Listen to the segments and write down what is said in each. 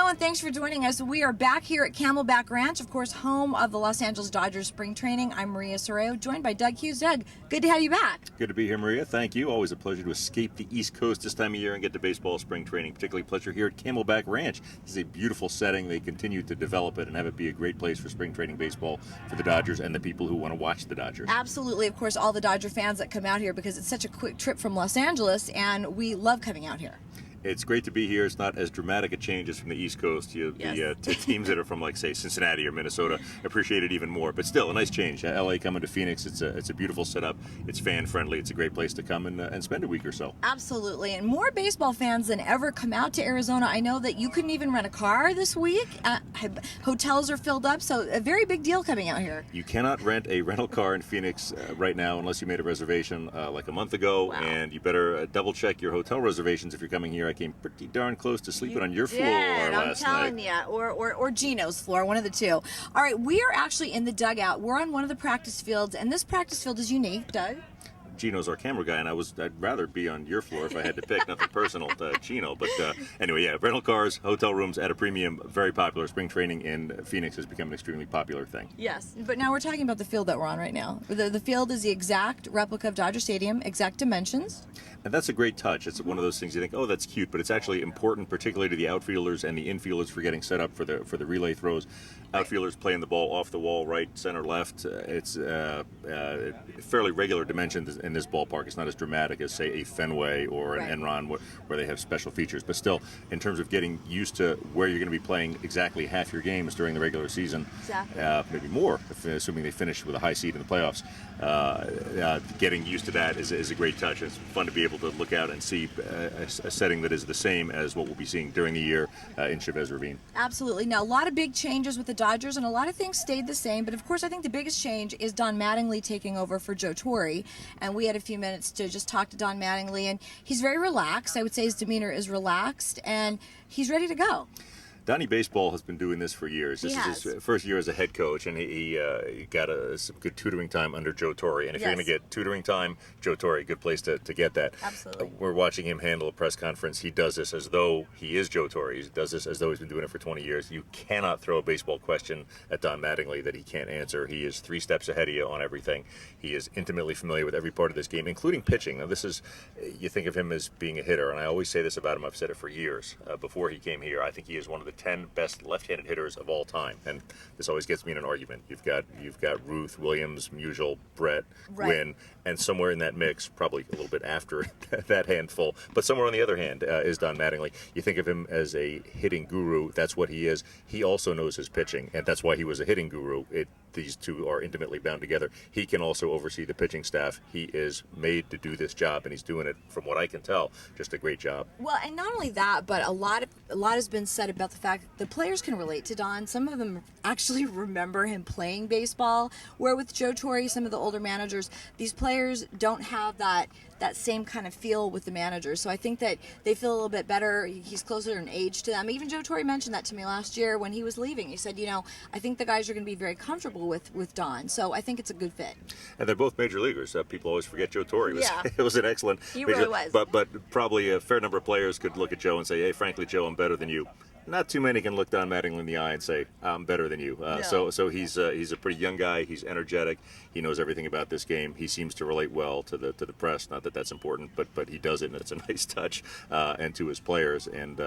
Hello and thanks for joining us. We are back here at Camelback Ranch, of course, home of the Los Angeles Dodgers spring training. I'm Maria Serrao, joined by Doug Hughes. Doug, good to have you back. Good to be here, Maria. Thank you. Always a pleasure to escape the East Coast this time of year and get to baseball spring training. Particularly a pleasure here at Camelback Ranch. This is a beautiful setting. They continue to develop it and have it be a great place for spring training baseball for the Dodgers and the people who want to watch the Dodgers. Absolutely. Of course, all the Dodger fans that come out here because it's such a quick trip from Los Angeles, and we love coming out here. It's great to be here. It's not as dramatic a change as from the East Coast. The teams that are from, like, say, Cincinnati or Minnesota appreciate it even more. But still, a nice change. LA coming to Phoenix, it's a beautiful setup. It's fan-friendly. It's a great place to come and spend a week or so. Absolutely. And more baseball fans than ever come out to Arizona. I know that you couldn't even rent a car this week. Hotels are filled up, so a very big deal coming out here. You cannot rent a rental car in Phoenix right now unless you made a reservation like a month ago. Wow. And you better double-check your hotel reservations if you're coming here. I came pretty darn close to sleeping on your floor last night. I'm telling you, or Gino's floor, one of the two. All right, we are actually in the dugout. We're on one of the practice fields, and this practice field is unique, Doug. Gino's our camera guy, and I'd rather be on your floor if I had to pick. Nothing personal to Gino, but anyway, yeah, rental cars, hotel rooms at a premium, very popular. Spring training in Phoenix has become an extremely popular thing. Yes, but now we're talking about the field that we're on right now. The field is the exact replica of Dodger Stadium, exact dimensions. And that's a great touch. It's one of those things you think, oh, that's cute, but it's actually important, particularly to the outfielders and the infielders for getting set up for the relay throws. Outfielders playing the ball off the wall, right, center, left. It's fairly regular dimensions in this ballpark. It's not as dramatic as, say, a Fenway or an Enron where they have special features. But still, in terms of getting used to where you're going to be playing exactly half your games during the regular season, maybe more, assuming they finish with a high seed in the playoffs, getting used to that is a great touch. It's fun to be able to look out and see a setting that is the same as what we'll be seeing during the year in Chavez Ravine. Absolutely. Now, a lot of big changes with the Dodgers, and a lot of things stayed the same. But, of course, I think the biggest change is Don Mattingly taking over for Joe Torre. And we had a few minutes to just talk to Don Mattingly, and he's very relaxed. I would say his demeanor is relaxed, and he's ready to go. Donnie Baseball has been doing this for years. This is his first year as a head coach, and he got some good tutoring time under Joe Torre. And if you're going to get tutoring time, Joe Torre, good place to get that. Absolutely. We're watching him handle a press conference. He does this as though he is Joe Torre. He does this as though he's been doing it for 20 years. You cannot throw a baseball question at Don Mattingly that he can't answer. He is 3 steps ahead of you on everything. He is intimately familiar with every part of this game, including pitching. Now, you think of him as being a hitter, and I always say this about him. I've said it for years. Before he came here, I think he is one of the 10 best left-handed hitters of all time, and this always gets me in an argument. You've got Ruth, Williams, Musial, Brett, Wynn, and somewhere in that mix, probably a little bit after that handful, but somewhere on the other hand is Don Mattingly. You think of him as a hitting guru. That's what he is. He also knows his pitching, and that's why he was a hitting guru. These two are intimately bound together. He can also oversee the pitching staff. He is made to do this job, and he's doing it, from what I can tell, just a great job. Well, and not only that, but a lot has been said about the fact that the players can relate to Don. Some of them actually remember him playing baseball, where with Joe Torre, some of the older managers, these players don't have that same kind of feel with the managers. So I think that they feel a little bit better. He's closer in age to them. Even Joe Torre mentioned that to me last year when he was leaving. He said, I think the guys are going to be very comfortable with Don. So I think it's a good fit. And they're both major leaguers. People always forget Joe Torre. It was an excellent he really was. But probably a fair number of players could look at Joe and say, hey, frankly, Joe, I'm better than you. Not too many can look Don Mattingly in the eye and say, I'm better than you. No. So he's a pretty young guy. He's energetic. He knows everything about this game. He seems to relate well to the press. Not that that's important, but he does it, and it's a nice touch, and to his players. And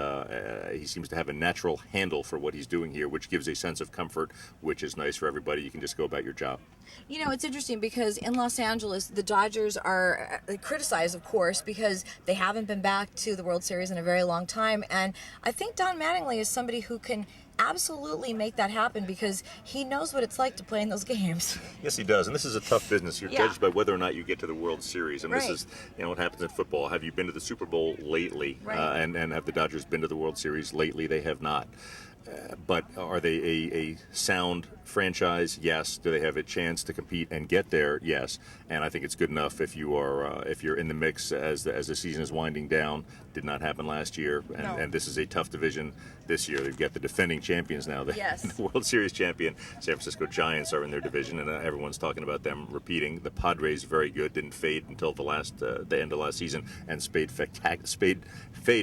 he seems to have a natural handle for what he's doing here, which gives a sense of comfort, which is nice for everybody. You can just go about your job. It's interesting because in Los Angeles, the Dodgers are criticized, of course, because they haven't been back to the World Series in a very long time. And I think Don Mattingly is somebody who can absolutely make that happen because he knows what it's like to play in those games. Yes, he does. And this is a tough business. You're judged by whether or not you get to the World Series. And right. This is, what happens in football. Have you been to the Super Bowl lately? Right. And have the Dodgers been to the World Series lately? They have not. But are they a sound franchise? Yes. Do they have a chance to compete and get there? Yes. And I think it's good enough if you're in the mix as the season is winding down. Did not happen last year, and this is a tough division this year. They've got the defending champions now. Yes. The World Series champion San Francisco Giants are in their division, and everyone's talking about them repeating. The Padres very good, didn't fade until the end of last season, and fade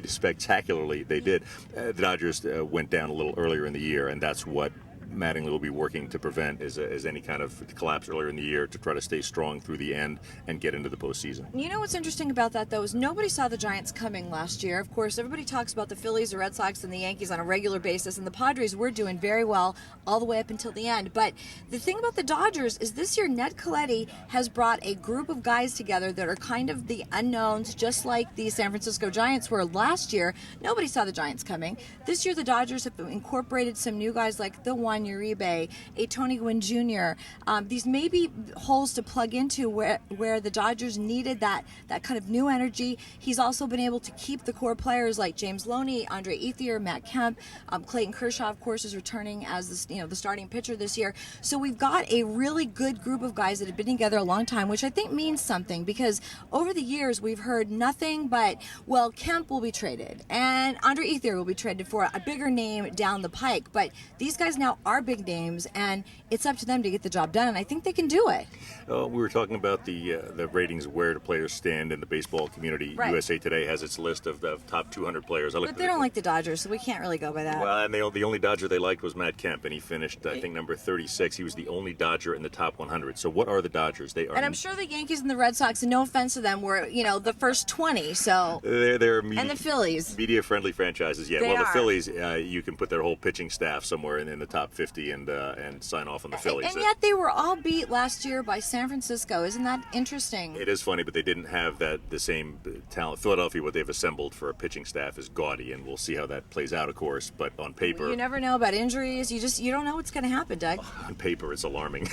spectacularly. They did. The Dodgers went down a little earlier in the year, and that's what Mattingly will be working to prevent is any kind of collapse earlier in the year to try to stay strong through the end and get into the postseason. You know what's interesting about that, though, is nobody saw the Giants coming last year. Of course, everybody talks about the Phillies, the Red Sox, and the Yankees on a regular basis, and the Padres were doing very well all the way up until the end. But the thing about the Dodgers is this year, Ned Colletti has brought a group of guys together that are kind of the unknowns, just like the San Francisco Giants were last year. Nobody saw the Giants coming. This year, the Dodgers have incorporated some new guys like the Juan Uribe, a Tony Gwynn Jr. These may be holes to plug into where the Dodgers needed that kind of new energy. He's also been able to keep the core players like James Loney, Andre Ethier, Matt Kemp, Clayton Kershaw, of course, is returning as the starting pitcher this year. So we've got a really good group of guys that have been together a long time, which I think means something, because over the years we've heard nothing but, well, Kemp will be traded and Andre Ethier will be traded for a bigger name down the pike. But these guys now are big names, and it's up to them to get the job done, and I think they can do it. We were talking about the ratings, where do players stand in the baseball community. Right. USA Today has its list of the top 200 players. But they don't like the Dodgers, so we can't really go by that. Well, and the only Dodger they liked was Matt Kemp, and he finished, I think, number 36. He was the only Dodger in the top 100. So what are the Dodgers? They are, and I'm sure the Yankees and the Red Sox, and no offense to them, were the first 20. So they're and the Phillies, media-friendly franchises. Yeah, they the are. Phillies, you can put their whole pitching staff somewhere in the top 50 and sign off on the Phillies. And yet they were all beat last year by San Francisco. Isn't that interesting? It is funny, but they didn't have the same talent. Philadelphia, what they've assembled for a pitching staff is gaudy, and we'll see how that plays out, of course. But on paper, you never know about injuries. You don't know what's going to happen, Doug. On paper, it's alarming.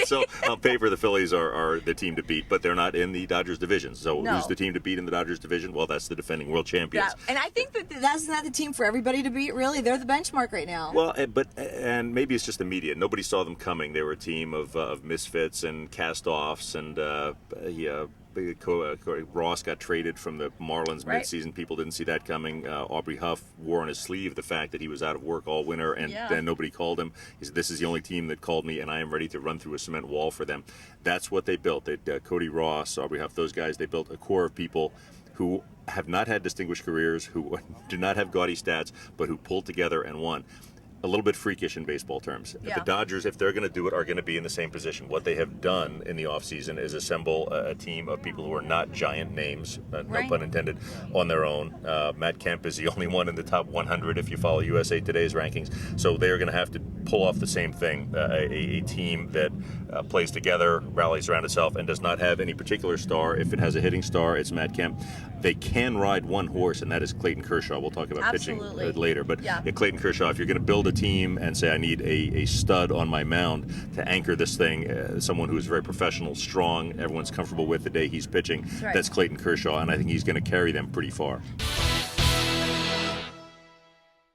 So on paper, the Phillies are the team to beat, but they're not in the Dodgers division. So who's the team to beat in the Dodgers division? Well, that's the defending world champions. Yeah. And I think that's not the team for everybody to beat. Really, they're the benchmark right now. Well, and maybe it's just the media. Nobody saw them coming. They were a team of misfits and cast-offs, and Ross got traded from the Marlins midseason. People didn't see that coming. Aubrey Huff wore on his sleeve the fact that he was out of work all winter, and then nobody called him. He said, "This is the only team that called me, and I am ready to run through a cement wall for them." That's what they built. Cody Ross, Aubrey Huff, those guys, they built a core of people who have not had distinguished careers, who do not have gaudy stats, but who pulled together and won. A little bit freakish in baseball terms. Yeah. The Dodgers, if they're going to do it, are going to be in the same position. What they have done in the offseason is assemble a team of people who are not giant names, no pun intended, on their own. Matt Kemp is the only one in the top 100 if you follow USA Today's rankings. So they're going to have to pull off the same thing, a team that plays together, rallies around itself, and does not have any particular star. If it has a hitting star, it's Matt Kemp. They can ride one horse, and that is Clayton Kershaw. We'll talk about pitching later. But Clayton Kershaw, if you're going to build a team and say, I need a stud on my mound to anchor this thing, someone who's very professional, strong, everyone's comfortable with the day he's pitching, that's Clayton Kershaw, and I think he's going to carry them pretty far.